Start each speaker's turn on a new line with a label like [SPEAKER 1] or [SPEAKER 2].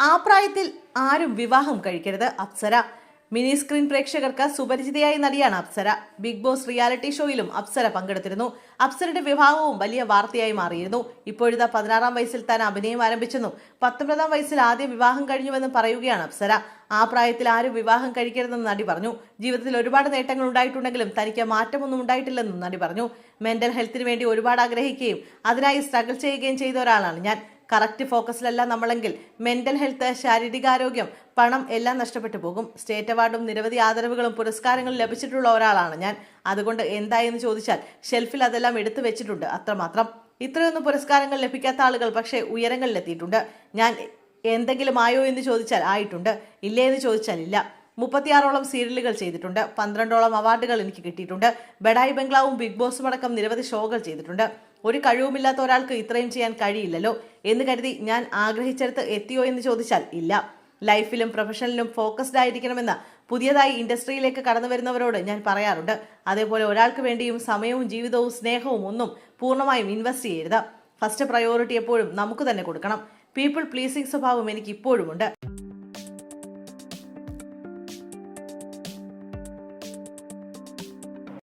[SPEAKER 1] ആ പ്രായത്തിൽ ആരും വിവാഹം കഴിക്കരുത്. അപ്സര. മിനി സ്ക്രീൻ പ്രേക്ഷകർക്ക് സുപരിചിതയായ നടിയാണ് അപ്സര. ബിഗ് ബോസ് റിയാലിറ്റി ഷോയിലും അപ്സര പങ്കെടുത്തിരുന്നു. അപ്സരയുടെ വിവാഹവും വലിയ വാർത്തയായി മാറിയിരുന്നു. ഇപ്പോഴത്തെ 16-ാം വയസ്സിൽ താൻ അഭിനയം ആരംഭിച്ചെന്നും 19-ാം വയസ്സിൽ ആദ്യം വിവാഹം കഴിഞ്ഞുവെന്നും പറയുകയാണ് അപ്സര. ആ പ്രായത്തിൽ ആരും വിവാഹം കഴിക്കരുതെന്ന് നടി പറഞ്ഞു. ജീവിതത്തിൽ ഒരുപാട് നേട്ടങ്ങൾ ഉണ്ടായിട്ടുണ്ടെങ്കിലും തനിക്ക് മാറ്റമൊന്നും ഉണ്ടായിട്ടില്ലെന്നും നടി പറഞ്ഞു. മെന്റൽ ഹെൽത്തിന് വേണ്ടി ഒരുപാട് ആഗ്രഹിക്കുകയും അതിനായി സ്ട്രഗിൾ ചെയ്യുകയും ചെയ്ത ഒരാളാണ് ഞാൻ. കറക്റ്റ് ഫോക്കസിലല്ല നമ്മളെങ്കിൽ മെന്റൽ ഹെൽത്ത്, ശാരീരികാരോഗ്യം, പണം എല്ലാം നഷ്ടപ്പെട്ടു പോകും. സ്റ്റേറ്റ് അവാർഡും നിരവധി ആദരവുകളും പുരസ്കാരങ്ങളും ലഭിച്ചിട്ടുള്ള ഒരാളാണ് ഞാൻ. അതുകൊണ്ട് എന്തായെന്ന് ചോദിച്ചാൽ ഷെൽഫിൽ അതെല്ലാം എടുത്തു വെച്ചിട്ടുണ്ട്, അത്രമാത്രം. ഇത്രയൊന്നും പുരസ്കാരങ്ങൾ ലഭിക്കാത്ത ആളുകൾ പക്ഷേ ഉയരങ്ങളിലെത്തിയിട്ടുണ്ട്. ഞാൻ എന്തെങ്കിലും ആയോ എന്ന് ചോദിച്ചാൽ ആയിട്ടുണ്ട്, ഇല്ലേ എന്ന് ചോദിച്ചാൽ ഇല്ല. 36ഓളം സീരിയലുകൾ ചെയ്തിട്ടുണ്ട്. 12ഓളം അവാർഡുകൾ എനിക്ക് കിട്ടിയിട്ടുണ്ട്. ബഡായി ബംഗ്ലാവും ബിഗ് ബോസും അടക്കം നിരവധി ഷോകൾ ചെയ്തിട്ടുണ്ട്. ഒരു കഴിവുമില്ലാത്ത ഒരാൾക്ക് ഇത്രയും ചെയ്യാൻ കഴിയില്ലല്ലോ എന്ന് കരുതി ഞാൻ ആഗ്രഹിച്ചെടുത്ത് എത്തിയോ എന്ന് ചോദിച്ചാൽ ഇല്ല. ലൈഫിലും പ്രൊഫഷനിലും ഫോക്കസ്ഡ് ആയിരിക്കണമെന്ന് പുതിയതായി ഇൻഡസ്ട്രിയിലേക്ക് കടന്നു വരുന്നവരോട് ഞാൻ പറയാറുണ്ട്. അതേപോലെ ഒരാൾക്ക് വേണ്ടിയും സമയവും ജീവിതവും സ്നേഹവും ഒന്നും പൂർണ്ണമായും ഇൻവെസ്റ്റ് ചെയ്യരുത്. ഫസ്റ്റ് പ്രയോറിറ്റി എപ്പോഴും നമുക്ക് തന്നെ കൊടുക്കണം. പീപ്പിൾ പ്ലീസിംഗ് സ്വഭാവം എനിക്ക് ഇപ്പോഴുമുണ്ട്.